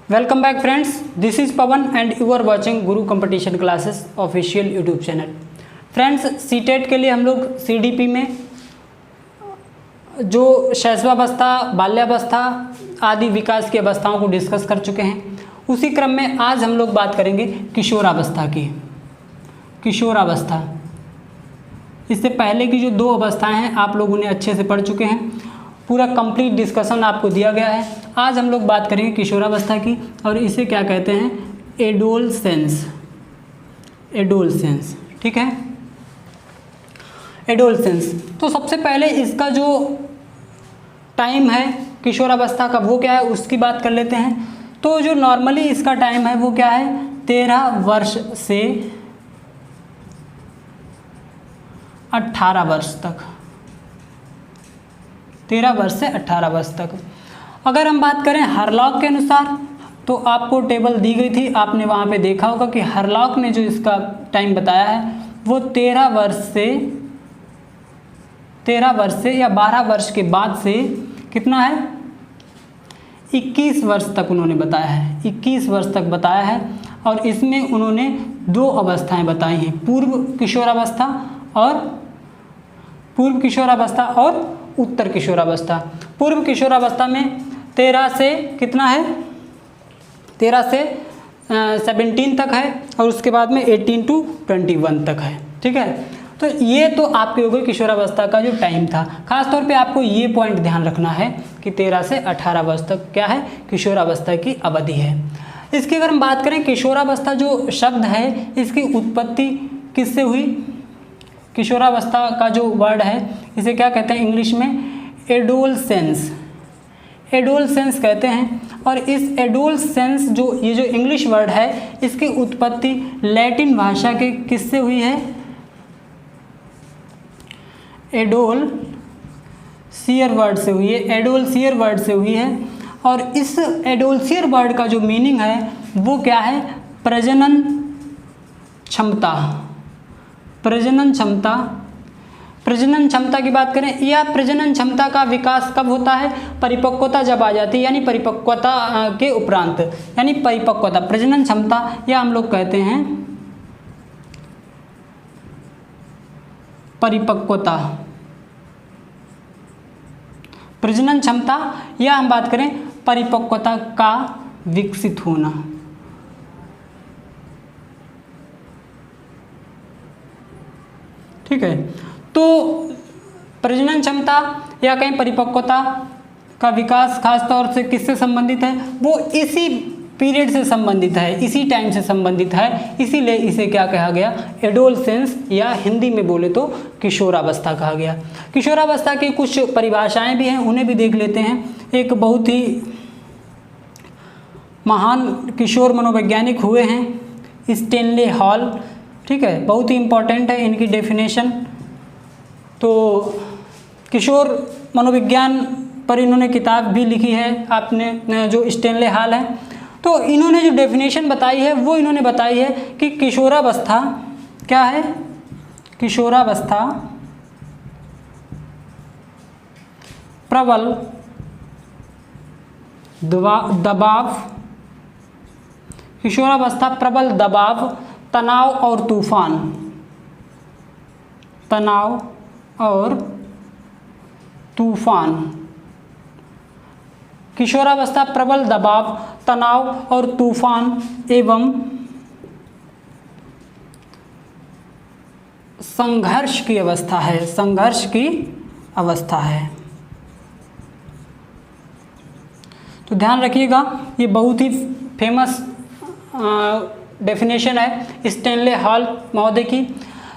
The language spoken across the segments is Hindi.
Welcome back friends, this is Pawan and you are watching Guru competition classes official YouTube channel. Friends, CTET के लिए हम लोग सीडीपी में जो शैशवावस्था, बाल्यावस्था आदि विकास की अवस्थाओं को डिस्कस कर चुके हैं। उसी क्रम में आज हम लोग बात करेंगे किशोरावस्था की। किशोरावस्था, इससे पहले की जो दो अवस्थाएं हैं आप लोग उन्हें अच्छे से पढ़ चुके हैं, पूरा कंप्लीट डिस्कशन आपको दिया गया है। आज हम लोग बात करेंगे किशोरावस्था की और इसे क्या कहते हैं, एडोलसेंस। एडोलसेंस, ठीक है, एडोलसेंस। तो सबसे पहले इसका जो टाइम है किशोरावस्था का वो क्या है उसकी बात कर लेते हैं। तो जो नॉर्मली इसका टाइम है वो क्या है, 13 वर्ष से 18 वर्ष तक। 13 वर्ष से 18 वर्ष तक। अगर हम बात करें हरलॉक के अनुसार, तो आपको टेबल दी गई थी, आपने वहाँ पे देखा होगा कि हरलॉक ने जो इसका टाइम बताया है वो 13 वर्ष से या 12 वर्ष के बाद से कितना है, 21 वर्ष तक उन्होंने बताया है। 21 वर्ष तक बताया है और इसमें उन्होंने दो अवस्थाएं बताई हैं, पूर्व किशोरावस्था और उत्तर किशोरावस्था। पूर्व किशोरावस्था में 13 से कितना है, 13 से 17 तक है और उसके बाद में 18 to 21 तक है, ठीक है। तो ये तो आपके हो गए किशोरावस्था का जो टाइम था। खास तौर पे आपको ये पॉइंट ध्यान रखना है कि 13 से 18 वर्ष तक क्या है, किशोरावस्था की अवधि है। इसकी अगर हम बात करें, किशोरावस्था जो शब्द है इसकी उत्पत्ति किससे हुई, किशोरावस्था का जो वर्ड है इसे क्या कहते हैं इंग्लिश में, एडोलसेंस। एडोलसेंस कहते हैं। और इस एडोलसेंस जो ये जो इंग्लिश वर्ड है इसकी उत्पत्ति लैटिन भाषा के किससे हुई है, एडोलसियर वर्ड से हुई है। एडोलसियर वर्ड से हुई है और इस एडोलसियर वर्ड का जो मीनिंग है वो क्या है, प्रजनन क्षमता। प्रजनन क्षमता की बात करें, या प्रजनन क्षमता का विकास कब होता है, परिपक्वता जब आ जाती है, यानी परिपक्वता के उपरांत, यानी परिपक्वता, प्रजनन क्षमता, या हम लोग कहते हैं परिपक्वता। प्रजनन क्षमता या हम बात करें परिपक्वता का विकसित होना। ठीक है, तो प्रजनन क्षमता या कहीं परिपक्वता का विकास खास तौर से किससे संबंधित है, वो इसी पीरियड से संबंधित है, इसी टाइम से संबंधित है। इसीलिए इसे क्या कहा गया, एडोलसेंस, या हिंदी में बोले तो किशोरावस्था कहा गया। किशोरावस्था की कुछ परिभाषाएं भी हैं, उन्हें भी देख लेते हैं। एक बहुत ही महान किशोर मनोवैज्ञानिक हुए हैं स्टेनले हॉल, ठीक है, बहुत ही इम्पोर्टेंट है इनकी डेफिनेशन। तो किशोर मनोविज्ञान पर इन्होंने किताब भी लिखी है, आपने जो स्टेनले हॉल है। तो इन्होंने जो डेफिनेशन बताई है वो इन्होंने बताई है कि किशोरावस्था क्या है, किशोरावस्था प्रबल दबाव, किशोरावस्था प्रबल दबाव, तनाव और तूफान, तनाव और तूफान। किशोरावस्था प्रबल दबाव, तनाव और तूफान एवं संघर्ष की अवस्था है, संघर्ष की अवस्था है। तो ध्यान रखिएगा, ये बहुत ही फेमस डेफिनेशन है स्टेनले हॉल महोदय की।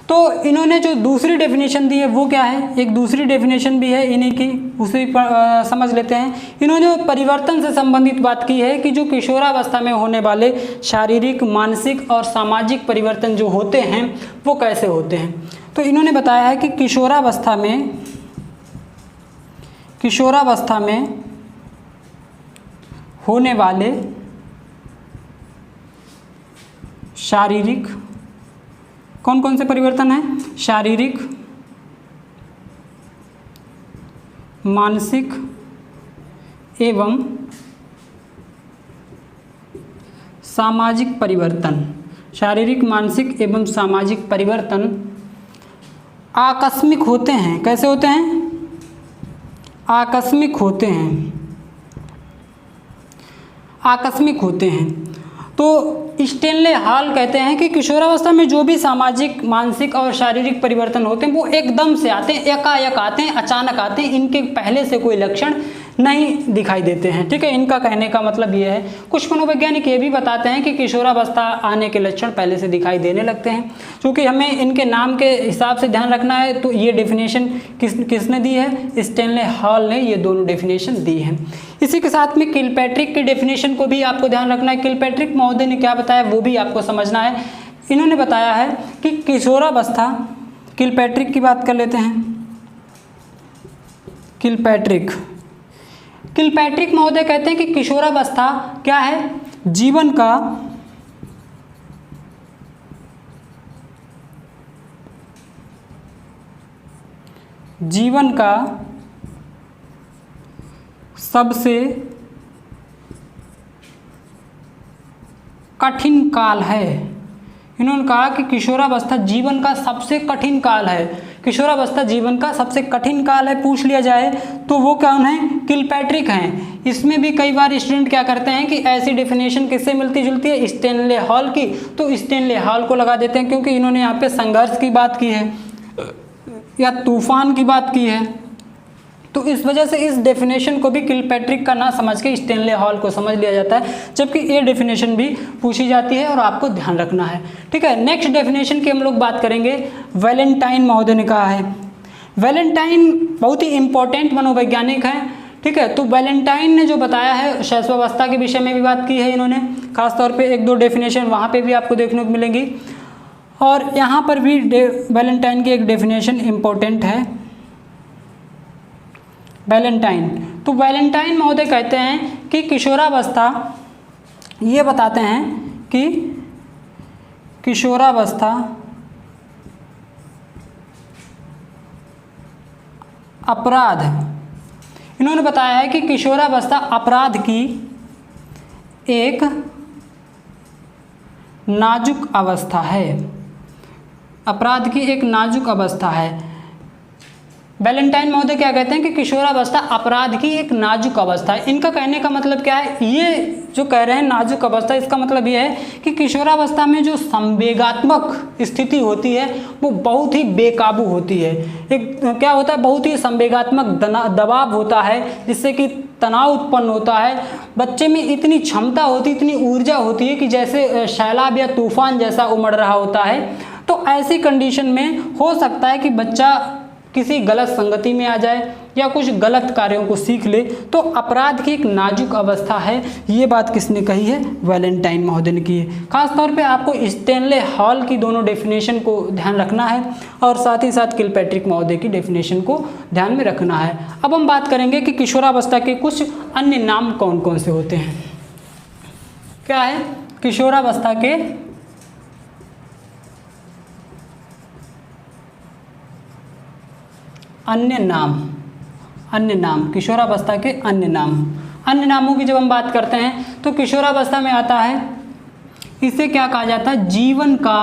तो इन्होंने जो दूसरी डेफिनेशन दी है वो क्या है, एक दूसरी डेफिनेशन भी है इन्हीं की, उसे समझ लेते हैं। इन्होंने जो परिवर्तन से संबंधित बात की है कि जो किशोरावस्था में होने वाले शारीरिक, मानसिक और सामाजिक परिवर्तन जो होते हैं वो कैसे होते हैं। तो इन्होंने बताया है कि किशोरावस्था में होने वाले शारीरिक, कौन कौन से परिवर्तन हैं, शारीरिक, मानसिक एवं सामाजिक परिवर्तन, शारीरिक, मानसिक एवं सामाजिक परिवर्तन आकस्मिक होते हैं। कैसे होते हैं? आकस्मिक होते हैं, आकस्मिक होते हैं। तो स्टेनले हॉल कहते हैं कि किशोरावस्था में जो भी सामाजिक, मानसिक और शारीरिक परिवर्तन होते हैं वो एकदम से आते हैं, एकाएक आते हैं, अचानक आते हैं, इनके पहले से कोई लक्षण नहीं दिखाई देते हैं। ठीक है, इनका कहने का मतलब ये है। कुछ मनोवैज्ञानिक ये भी बताते हैं कि किशोरावस्था आने के लक्षण पहले से दिखाई देने लगते हैं। क्योंकि हमें इनके नाम के हिसाब से ध्यान रखना है, तो ये डेफिनेशन किसने दी है? स्टेनले हॉल ने ये दोनों डेफिनेशन दी है। इसी के साथ में किलपैट्रिक की डेफिनेशन को भी आपको ध्यान रखना है। किलपैट्रिक महोदय ने क्या बताया वो भी आपको समझना है। इन्होंने बताया है कि किशोरावस्था, किलपैट्रिक की बात कर लेते हैं। किलपैट्रिक महोदय कहते हैं कि किशोरावस्था क्या है? जीवन का सबसे कठिन काल है। इन्होंने कहा कि किशोरावस्था जीवन का सबसे कठिन काल है। किशोरावस्था जीवन का सबसे कठिन काल है पूछ लिया जाए तो वो कौन है? किलपैट्रिक हैं। इसमें भी कई बार स्टूडेंट क्या करते हैं कि ऐसी डेफिनेशन किससे मिलती जुलती है? स्टेनले हॉल की, तो स्टेनले हॉल को लगा देते हैं क्योंकि इन्होंने यहाँ पे संघर्ष की बात की है या तूफान की बात की है। तो इस वजह से इस डेफिनेशन को भी किलपैट्रिक का ना समझ के स्टेनले हॉल को समझ लिया जाता है, जबकि ये डेफिनेशन भी पूछी जाती है और आपको ध्यान रखना है। ठीक है, नेक्स्ट डेफिनेशन की हम लोग बात करेंगे। वैलेंटाइन महोदय ने कहा है। वैलेंटाइन बहुत ही इंपॉर्टेंट मनोवैज्ञानिक हैं। ठीक है, तो वैलेंटाइन ने जो बताया है, शैशवावस्था के विषय में भी बात की है इन्होंने, खासतौर पर एक दो डेफिनेशन वहाँ पर भी आपको देखने को मिलेंगी और यहाँ पर भी वैलेंटाइन की एक डेफिनेशन इम्पोर्टेंट है। वैलेंटाइन, तो वैलेंटाइन महोदय कहते हैं कि किशोरावस्था, ये बताते हैं कि किशोरावस्था अपराध, इन्होंने बताया है कि किशोरावस्था अपराध की एक नाजुक अवस्था है। अपराध की एक नाजुक अवस्था है। वैलेंटाइन महोदय क्या कहते हैं कि किशोरावस्था अपराध की एक नाजुक अवस्था है। इनका कहने का मतलब क्या है? ये जो कह रहे हैं नाजुक अवस्था, इसका मतलब ये है कि किशोरावस्था में जो संवेगात्मक स्थिति होती है वो बहुत ही बेकाबू होती है। एक क्या होता है? बहुत ही संवेगात्मक दबाव होता है जिससे कि तनाव उत्पन्न होता है। बच्चे में इतनी क्षमता होती, इतनी ऊर्जा होती है कि जैसे सैलाब या तूफान जैसा उमड़ रहा होता है। तो ऐसी कंडीशन में हो सकता है कि बच्चा किसी गलत संगति में आ जाए या कुछ गलत कार्यों को सीख ले, तो अपराध की एक नाजुक अवस्था है। ये बात किसने कही है? वैलेंटाइन महोदय ने की है। खासतौर पे आपको स्टेनले हॉल की दोनों डेफिनेशन को ध्यान रखना है और साथ ही साथ किलपैट्रिक महोदय की डेफिनेशन को ध्यान में रखना है। अब हम बात करेंगे कि किशोरावस्था के कुछ अन्य नाम कौन कौन से होते हैं। क्या है? किशोरावस्था के अन्य नाम, किशोरावस्था के अन्य नाम। अन्य नामों की जब हम बात करते हैं तो किशोरावस्था में आता है, इसे क्या कहा जाता है? जीवन का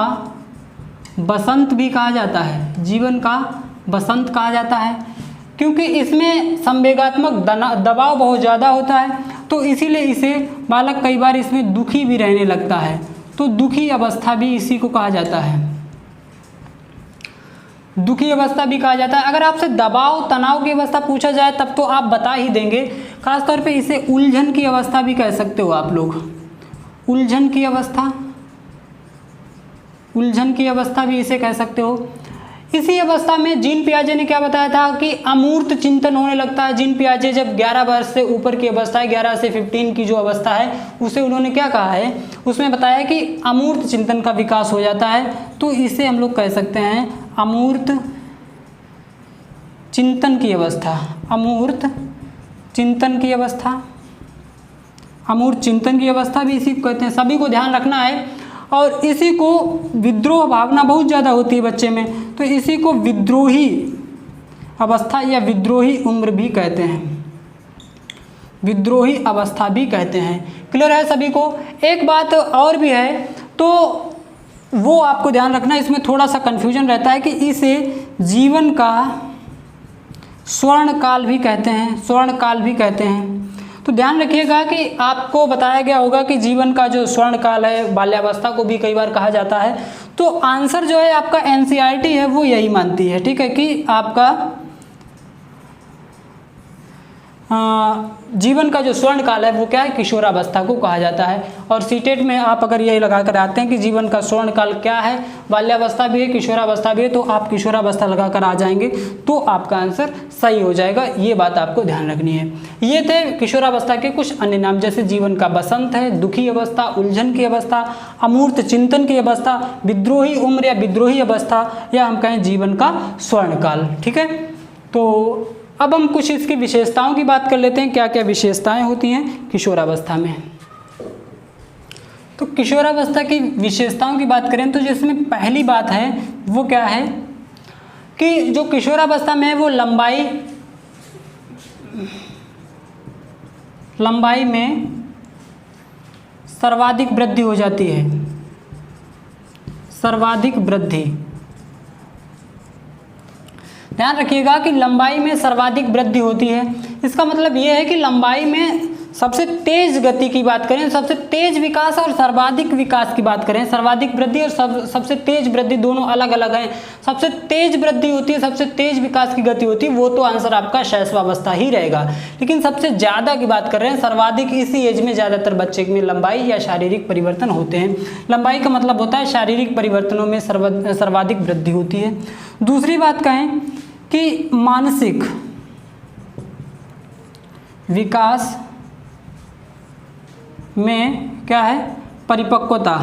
बसंत भी कहा जाता है। जीवन का बसंत कहा जाता है क्योंकि इसमें संवेगात्मक दबाव बहुत ज़्यादा होता है, तो इसीलिए इसे बालक कई बार इसमें दुखी भी रहने लगता है, तो दुखी अवस्था भी इसी को कहा जाता है। दुखी अवस्था भी कहा जाता है। अगर आपसे दबाव तनाव की अवस्था पूछा जाए तब तो आप बता ही देंगे। खासतौर पे इसे उलझन की अवस्था भी कह सकते हो आप लोग। उलझन की अवस्था भी इसे कह सकते हो। इसी अवस्था में जीन पियाजे ने क्या बताया था कि अमूर्त चिंतन होने लगता है। जीन पियाजे जब 11 वर्ष से ऊपर की अवस्था है, 11 से 15 की जो अवस्था है, उसे उन्होंने क्या कहा है? उसमें बताया कि अमूर्त चिंतन का विकास हो जाता है। तो इसे हम लोग कह सकते हैं अमूर्त चिंतन की अवस्था। अमूर्त चिंतन की अवस्था भी इसी को कहते हैं। सभी को ध्यान रखना है। और इसी को विद्रोह भावना बहुत ज़्यादा होती है बच्चे में, तो इसी को विद्रोही अवस्था या विद्रोही उम्र भी कहते हैं। विद्रोही अवस्था भी कहते हैं। क्लियर है सभी को? एक बात और भी है, तो वो आपको ध्यान रखना, इसमें थोड़ा सा कन्फ्यूजन रहता है कि इसे जीवन का स्वर्ण काल भी कहते हैं, स्वर्ण काल भी कहते हैं। तो ध्यान रखिएगा कि आपको बताया गया होगा कि जीवन का जो स्वर्ण काल है, बाल्यावस्था को भी कई बार कहा जाता है। तो आंसर जो है आपका एनसीईआरटी है वो यही मानती है, ठीक है, कि आपका जीवन का जो स्वर्ण काल है वो क्या है, किशोरावस्था को कहा जाता है। और सीटेट में आप अगर ये लगा कर आते हैं कि जीवन का स्वर्ण काल क्या है, बाल्यावस्था भी है, किशोरावस्था भी है, तो आप किशोरावस्था लगा कर आ जाएंगे तो आपका आंसर सही हो जाएगा। ये बात आपको ध्यान रखनी है। ये थे किशोरावस्था के कुछ अन्य नाम, जैसे जीवन का बसंत है, दुखी अवस्था, उलझन की अवस्था, अमूर्त चिंतन की अवस्था, विद्रोही उम्र या विद्रोही अवस्था, या हम कहें जीवन का स्वर्ण काल। ठीक है, तो अब हम कुछ इसकी विशेषताओं की बात कर लेते हैं, क्या क्या विशेषताएं होती हैं किशोरावस्था में। तो किशोरावस्था की विशेषताओं की बात करें तो जिसमें पहली बात है वो क्या है कि जो किशोरावस्था में है वो लंबाई में सर्वाधिक वृद्धि हो जाती है, सर्वाधिक वृद्धि। ध्यान रखिएगा कि लंबाई में सर्वाधिक वृद्धि होती है। इसका मतलब ये है कि लंबाई में सबसे तेज गति की बात करें, सबसे तेज विकास और सर्वाधिक विकास की बात करें, सर्वाधिक वृद्धि और सबसे तेज वृद्धि दोनों अलग अलग हैं। सबसे तेज वृद्धि होती है, सबसे तेज विकास की गति होती है, वो तो आंसर आपका शैशवावस्था ही रहेगा। लेकिन सबसे ज़्यादा की बात कर रहे हैं, सर्वाधिक इसी एज में ज़्यादातर बच्चे में लंबाई या शारीरिक परिवर्तन होते हैं। लंबाई का मतलब होता है शारीरिक परिवर्तनों में सर्वाधिक वृद्धि होती है। दूसरी बात कहें कि मानसिक विकास में क्या है, परिपक्वता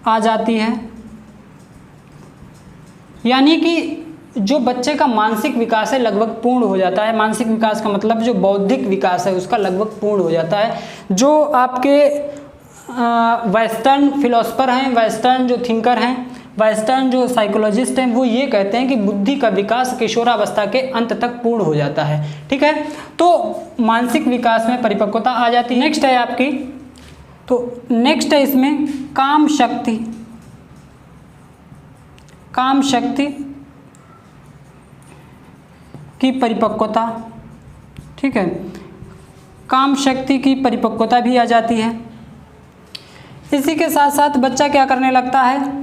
आ जाती है। यानी कि जो बच्चे का मानसिक विकास है लगभग पूर्ण हो जाता है। मानसिक विकास का मतलब जो बौद्धिक विकास है उसका लगभग पूर्ण हो जाता है। जो आपके वेस्टर्न फिलोसफर हैं, वेस्टर्न जो थिंकर हैं, वेस्टर्न जो साइकोलॉजिस्ट हैं, वो ये कहते हैं कि बुद्धि का विकास किशोरावस्था के अंत तक पूर्ण हो जाता है। ठीक है, तो मानसिक विकास में परिपक्वता आ जाती है। नेक्स्ट है आपकी, तो नेक्स्ट है इसमें काम शक्ति, काम शक्ति की परिपक्वता। ठीक है, काम शक्ति की परिपक्वता भी आ जाती है। इसी के साथ साथ बच्चा क्या करने लगता है,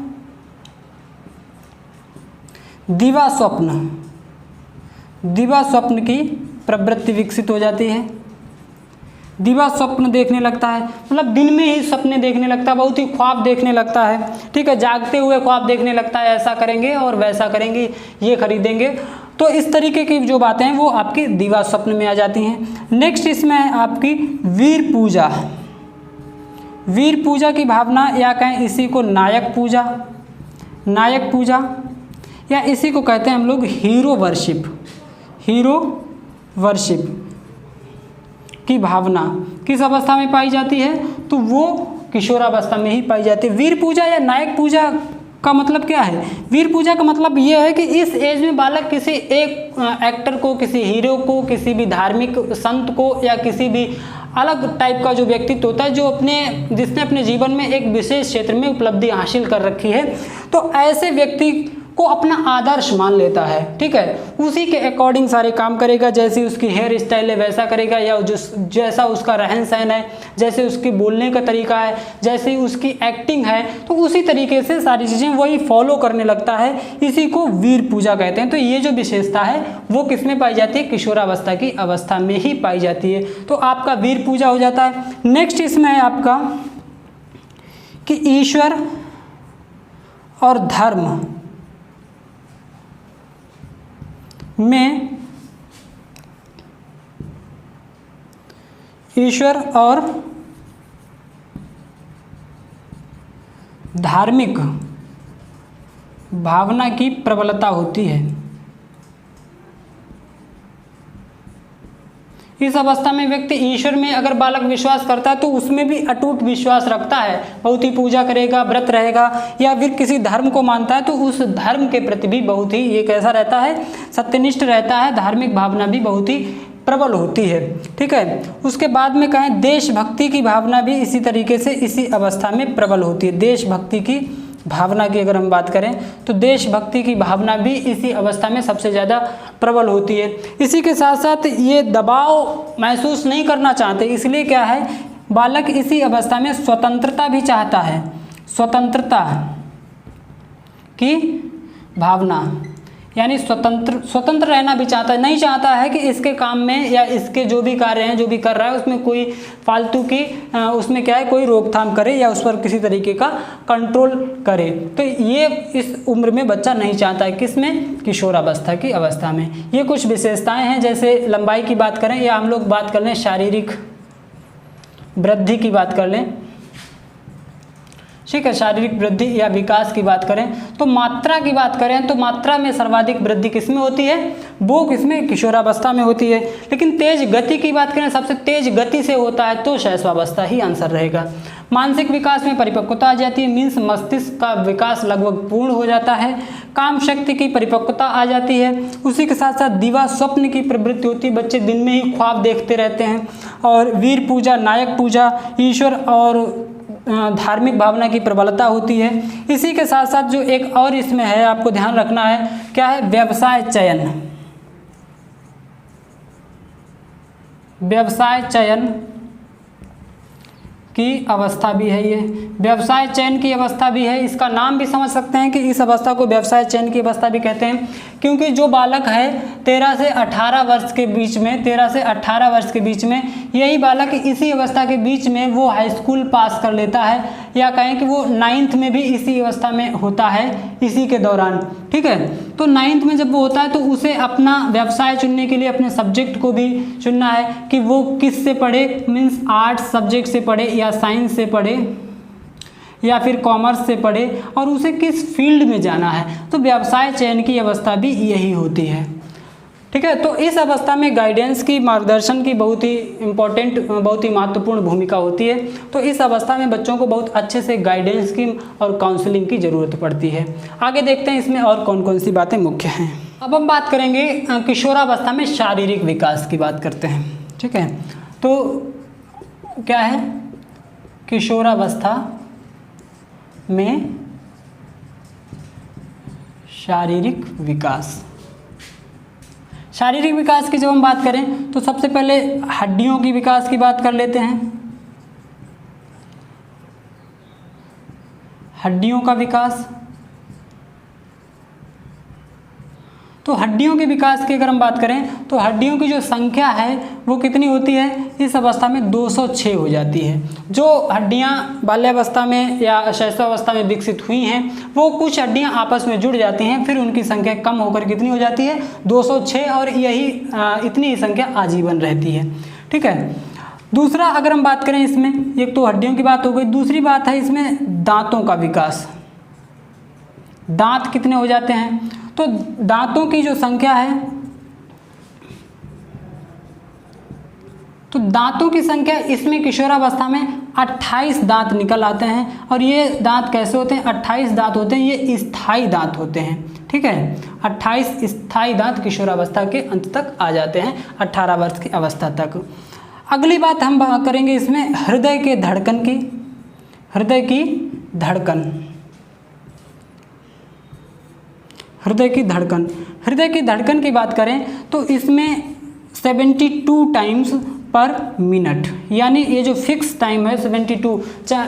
दिवा स्वप्न, दिवा स्वप्न की प्रवृत्ति विकसित हो जाती है। दिवा स्वप्न देखने लगता है, मतलब दिन में ही सपने देखने लगता है, बहुत ही ख्वाब देखने लगता है। ठीक है, जागते हुए ख्वाब देखने लगता है, ऐसा करेंगे और वैसा करेंगे, ये खरीदेंगे। तो इस तरीके की जो बातें हैं वो आपकी दिवा स्वप्न में आ जाती हैं। नेक्स्ट इसमें है आपकी वीर पूजा, वीर पूजा की भावना, या कहें इसी को नायक पूजा, नायक पूजा, या इसी को कहते हैं हम लोग हीरो वर्शिप, हीरो वर्शिप की भावना किस अवस्था में पाई जाती है, तो वो किशोरावस्था में ही पाई जाती है। वीर पूजा या नायक पूजा का मतलब क्या है, वीर पूजा का मतलब ये है कि इस एज में बालक किसी एक एक्टर को, किसी हीरो को, किसी भी धार्मिक संत को, या किसी भी अलग टाइप का जो व्यक्तित्व होता है जो जिसने अपने जीवन में एक विशेष क्षेत्र में उपलब्धि हासिल कर रखी है, तो ऐसे व्यक्ति को अपना आदर्श मान लेता है। ठीक है, उसी के अकॉर्डिंग सारे काम करेगा, जैसी उसकी हेयर स्टाइल है वैसा करेगा, या जैसा उसका रहन सहन है, जैसे उसकी बोलने का तरीका है, जैसे उसकी एक्टिंग है, तो उसी तरीके से सारी चीज़ें वही फॉलो करने लगता है। इसी को वीर पूजा कहते हैं। तो ये जो विशेषता है वो किस में पाई जाती है, किशोरावस्था की अवस्था में ही पाई जाती है। तो आपका वीर पूजा हो जाता है। नेक्स्ट इसमें है आपका कि ईश्वर और धर्म में, ईश्वर और धार्मिक भावना की प्रबलता होती है। इस अवस्था में व्यक्ति ईश्वर में अगर बालक विश्वास करता है तो उसमें भी अटूट विश्वास रखता है, बहुत ही पूजा करेगा, व्रत रहेगा, या फिर किसी धर्म को मानता है तो उस धर्म के प्रति भी बहुत ही ये कैसा रहता है, सत्यनिष्ठ रहता है, धार्मिक भावना भी बहुत ही प्रबल होती है। ठीक है, उसके बाद में कहें देशभक्ति की भावना भी इसी तरीके से इसी अवस्था में प्रबल होती है। देशभक्ति की भावना की अगर हम बात करें तो देशभक्ति की भावना भी इसी अवस्था में सबसे ज़्यादा प्रबल होती है। इसी के साथ साथ ये दबाव महसूस नहीं करना चाहते, इसलिए क्या है, बालक इसी अवस्था में स्वतंत्रता भी चाहता है, स्वतंत्रता की भावना, यानी स्वतंत्र रहना भी चाहता है, नहीं चाहता है कि इसके काम में या इसके जो भी कार्य हैं, जो भी कर रहा है उसमें कोई फालतू की उसमें क्या है, कोई रोकथाम करे या उस पर किसी तरीके का कंट्रोल करे। तो ये इस उम्र में बच्चा नहीं चाहता है, किसमें, किशोरावस्था की अवस्था में। ये कुछ विशेषताएं हैं, जैसे लंबाई की बात करें या हम लोग बात कर लें शारीरिक वृद्धि की बात कर लें, ठीक है, शारीरिक वृद्धि या विकास की बात करें तो मात्रा की बात करें तो मात्रा में सर्वाधिक वृद्धि किसमें होती है, वो किसमें, किशोरावस्था में होती है। लेकिन तेज गति की बात करें, सबसे तेज गति से होता है तो शैशवावस्था ही आंसर रहेगा। मानसिक विकास में परिपक्वता आ जाती है, मीन्स मस्तिष्क का विकास लगभग पूर्ण हो जाता है। काम शक्ति की परिपक्वता आ जाती है। उसी के साथ साथ दिवा स्वप्न की प्रवृत्ति होती है, बच्चे दिन में ही ख्वाब देखते रहते हैं। और वीर पूजा, नायक पूजा, ईश्वर और धार्मिक भावना की प्रबलता होती है। इसी के साथ साथ जो एक और इसमें है, आपको ध्यान रखना है, क्या है, व्यवसाय चयन। व्यवसाय चयन की अवस्था भी है, ये व्यवसाय चयन की अवस्था भी है। इसका नाम भी समझ सकते हैं कि इस अवस्था को व्यवसाय चयन की अवस्था भी कहते हैं, क्योंकि जो बालक है 13 से 18 वर्ष के बीच में, 13 से 18 वर्ष के बीच में यही बालक इसी अवस्था के बीच में वो हाई स्कूल पास कर लेता है, या कहें कि वो 9th में भी इसी अवस्था में होता है, इसी के दौरान। ठीक है, तो 9th में जब वो होता है तो उसे अपना व्यवसाय चुनने के लिए अपने सब्जेक्ट को भी चुनना है कि वो किस से पढ़े, मीन्स आर्ट्स सब्जेक्ट से पढ़े या साइंस से पढ़े या फिर कॉमर्स से पढ़े, और उसे किस फील्ड में जाना है। तो व्यवसाय चयन की अवस्था भी यही होती है। ठीक है, तो इस अवस्था में गाइडेंस की, मार्गदर्शन की बहुत ही इम्पोर्टेंट, बहुत ही महत्वपूर्ण भूमिका होती है। तो इस अवस्था में बच्चों को बहुत अच्छे से गाइडेंस की और काउंसलिंग की ज़रूरत पड़ती है। आगे देखते हैं इसमें और कौन कौन सी बातें मुख्य हैं। अब हम बात करेंगे किशोरावस्था में शारीरिक विकास की बात करते हैं। ठीक है, तो क्या है, किशोरावस्था में शारीरिक विकास। शारीरिक विकास की जब हम बात करें तो सबसे पहले हड्डियों की विकास की बात कर लेते हैं। हड्डियों का विकास, तो हड्डियों के विकास की अगर हम बात करें तो हड्डियों की जो संख्या है वो कितनी होती है, इस अवस्था में 206 हो जाती है। जो हड्डियां बाल्यावस्था में या शैशवावस्था में विकसित हुई हैं वो कुछ हड्डियां आपस में जुड़ जाती हैं, फिर उनकी संख्या कम होकर कितनी हो जाती है, 206, और यही इतनी ही संख्या आजीवन रहती है। ठीक है, दूसरा अगर हम बात करें इसमें, एक तो हड्डियों की बात हो गई, दूसरी बात है इसमें दांतों का विकास। दांत कितने हो जाते हैं, तो दांतों की जो संख्या है, तो दांतों की संख्या इसमें किशोरावस्था में 28 दांत निकल आते हैं। और ये दांत कैसे होते हैं, 28 दांत होते हैं, ये स्थायी दांत होते हैं। ठीक है, 28 स्थायी दांत किशोरावस्था के अंत तक आ जाते हैं, 18 वर्ष की अवस्था तक। अगली बात हम बात करेंगे इसमें हृदय के धड़कन की। हृदय की धड़कन, हृदय की धड़कन, हृदय की धड़कन की बात करें तो इसमें 72 टाइम्स पर मिनट, यानी ये जो फिक्स टाइम है 72,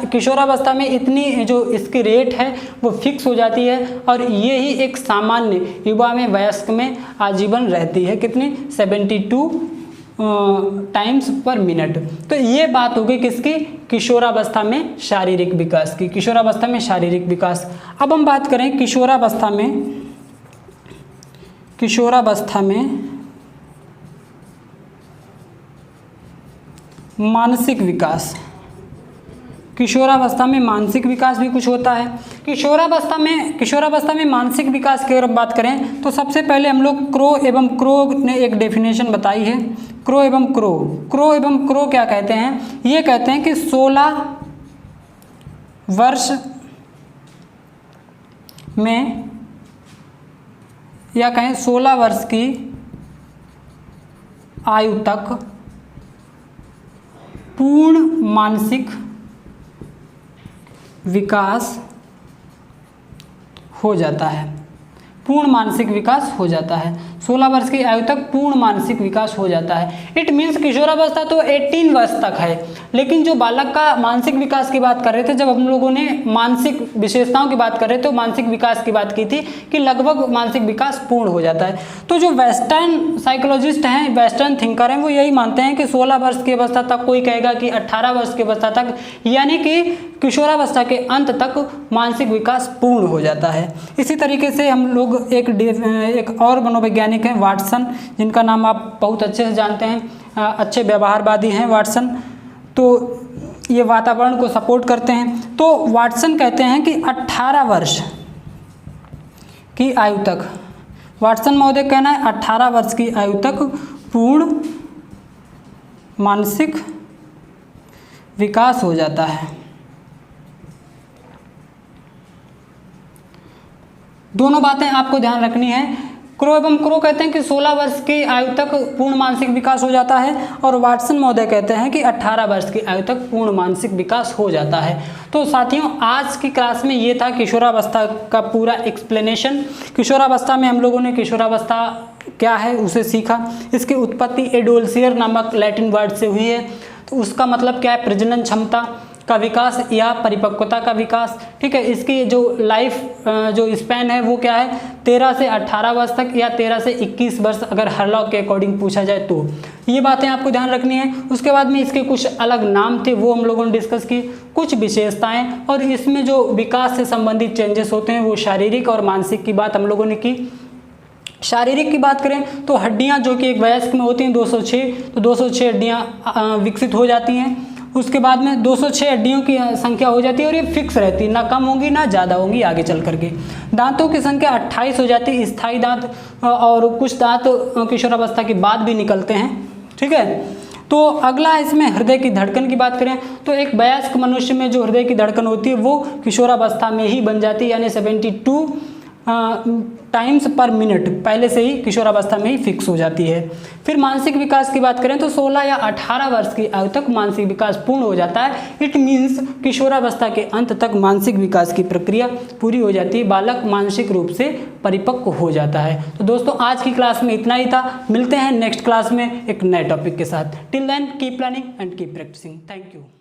किशोरावस्था में इतनी जो इसकी रेट है वो फिक्स हो जाती है, और ये ही एक सामान्य युवा में, वयस्क में आजीवन रहती है, कितनी, 72 टाइम्स पर मिनट। तो ये बात हो गई किसकी, किशोरावस्था में शारीरिक विकास की, किशोरावस्था में शारीरिक विकास। अब हम बात करें किशोरावस्था में, किशोरावस्था में मानसिक विकास। किशोरावस्था में मानसिक विकास भी कुछ होता है। किशोरावस्था में मानसिक विकास की अगर बात करें तो सबसे पहले हम लोग क्रो ने एक डेफिनेशन बताई है क्रो एवं क्रो, क्रो एवं क्रो क्या कहते हैं, ये कहते हैं कि 16 वर्ष में या कहें 16 वर्ष की आयु तक पूर्ण मानसिक विकास हो जाता है, पूर्ण मानसिक विकास हो जाता है। 16 वर्ष की आयु तक पूर्ण मानसिक विकास हो जाता है। इट मीन्स किशोरावस्था तो 18 वर्ष तक है, लेकिन जो बालक का मानसिक विकास की बात कर रहे थे, जब हम लोगों ने मानसिक विशेषताओं की बात कर रहे थे तो मानसिक विकास की बात की थी कि लगभग मानसिक विकास पूर्ण हो जाता है। तो जो वेस्टर्न साइकोलॉजिस्ट हैं, वेस्टर्न थिंकर हैं, वो यही मानते हैं कि 16 वर्ष की अवस्था तक, कोई कहेगा कि 18 वर्ष की अवस्था तक, यानी कि किशोरावस्था के अंत तक मानसिक विकास पूर्ण हो जाता है। इसी तरीके से हम लोग एक और मनोवैज्ञानिक हैं वाटसन, जिनका नाम आप बहुत अच्छे से जानते हैं, अच्छे व्यवहारवादी हैं वाटसन। तो ये वातावरण को सपोर्ट करते हैं। तो वाटसन कहते हैं कि 18 वर्ष की आयु तक, वाटसन महोदय कहना है 18 वर्ष की आयु तक पूर्ण मानसिक विकास हो जाता है। दोनों बातें आपको ध्यान रखनी है। क्रो एवं क्रो कहते हैं कि 16 वर्ष की आयु तक पूर्ण मानसिक विकास हो जाता है, और वाटसन महोदय कहते हैं कि 18 वर्ष की आयु तक पूर्ण मानसिक विकास हो जाता है। तो साथियों, आज की क्लास में ये था किशोरावस्था का पूरा एक्सप्लेनेशन। किशोरावस्था में हम लोगों ने किशोरावस्था क्या है उसे सीखा। इसकी उत्पत्ति एडोल्सियर नामक लैटिन वर्ड से हुई है। तो उसका मतलब क्या है, प्रजनन क्षमता का विकास या परिपक्वता का विकास। ठीक है, इसकी जो लाइफ जो स्पैन है वो क्या है, 13 से 18 वर्ष तक या 13 से 21 वर्ष, अगर हरलॉक के अकॉर्डिंग पूछा जाए तो। ये बातें आपको ध्यान रखनी है। उसके बाद में इसके कुछ अलग नाम थे, वो हम लोगों ने डिस्कस की, कुछ विशेषताएं, और इसमें जो विकास से संबंधित चेंजेस होते हैं वो शारीरिक और मानसिक की बात हम लोगों ने की। शारीरिक की बात करें तो हड्डियां जो कि एक वयस्क में होती हैं 206, तो 206 हड्डियां विकसित हो जाती हैं। उसके बाद में 206 हड्डियों की संख्या हो जाती है और ये फिक्स रहती है, ना कम होंगी ना ज़्यादा होंगी आगे चल करके। दांतों की संख्या 28 हो जाती है, स्थायी दांत, और कुछ दांत किशोरावस्था के बाद भी निकलते हैं। ठीक है, तो अगला इसमें हृदय की धड़कन की बात करें तो एक वयस्क मनुष्य में जो हृदय की धड़कन होती है वो किशोरावस्था में ही बन जाती है, यानी 72 टाइम्स पर मिनट पहले से ही किशोरावस्था में ही फिक्स हो जाती है। फिर मानसिक विकास की बात करें तो 16 या 18 वर्ष की आयु तक मानसिक विकास पूर्ण हो जाता है। इट मीन्स किशोरावस्था के अंत तक मानसिक विकास की प्रक्रिया पूरी हो जाती है, बालक मानसिक रूप से परिपक्व हो जाता है। तो दोस्तों, आज की क्लास में इतना ही था। मिलते हैं नेक्स्ट क्लास में एक नए टॉपिक के साथ। Till then keep learning and keep practising. Thank you.